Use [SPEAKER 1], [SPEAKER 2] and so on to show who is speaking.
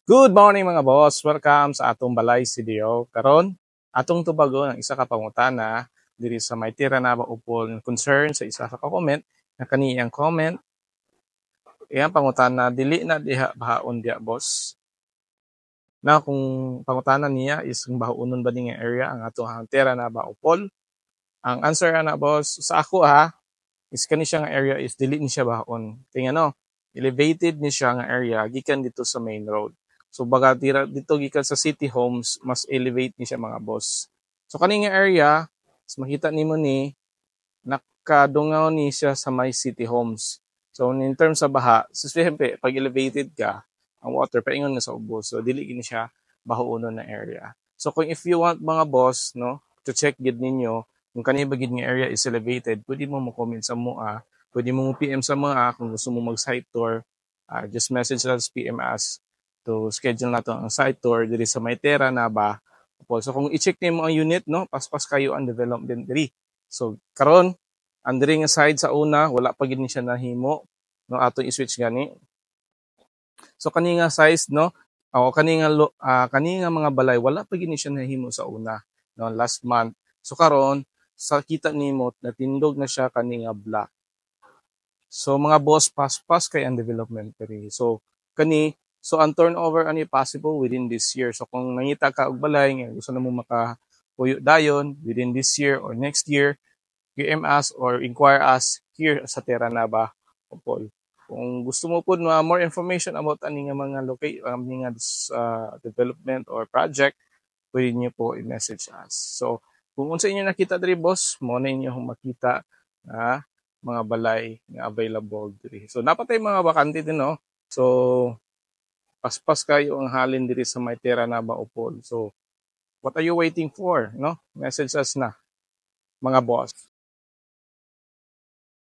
[SPEAKER 1] Good morning mga boss. Welcome sa atong balay video. Karon, atong tubago ng isa ka pangutana diri sa may tira na ba upol concern sa isa ka comment na kaniyang comment. Iyang pangutana dili na diha bahaon diha boss. Na kung pangutana niya is kung bahaunon ba ning area ang atong tira na ba upol. Ang answer na boss sa ako is kani siya nga area is dili ni siya bahaon. Tingnan no, elevated ni siya nga area gikan dito sa main road. So baga tira dito gikan sa city homes mas elevate ni siya mga boss. So kaning area mas makita nimo ni nakadungaw ni siya sa may city homes. So in terms sa baha, so siyempre pag elevated ka, ang water paingon na sa ubos. So dili gini siya bahaunon na area. So kung if you want mga boss no to check gid ninyo kung kanhi ba gid nga area is elevated, pwede mo mo-comment sa mua, pwede mo PM sa mua kung gusto mo mag-site tour. Just message lang sa PM us to schedule nato ang site tour diri sa Maytera na ba. So kung i-check nimo ang unit no, paspas kayo ang development diri. So karon ang diri nga side sa una wala pa gid ni siya nahimo no ato i-switch gani. So kani nga size no, o kani nga mga balay wala pa gid ni siya nahimo sa una no last month. So karon sa kita nimo natindog na siya kani nga block. So mga boss paspas kay ang development diri. So ang turnover ani possible within this year. So kung nangita ka og balay nga gusto na mo makapuyo dayon within this year or next year, PM us or inquire us here sa Terra Nava Opol. Kung gusto mo po more information about ani nga mga nga development or project, pwede niyo po i-message us. So, kung unsa inyo nakita diri boss, mo na inyo makita na mga balay nga available diri. So, napatay mga bakante din no. So, paspas kayo ang halin diri sa may Terra Nava Opol. So, what are you waiting for, no? Message us na mga boss.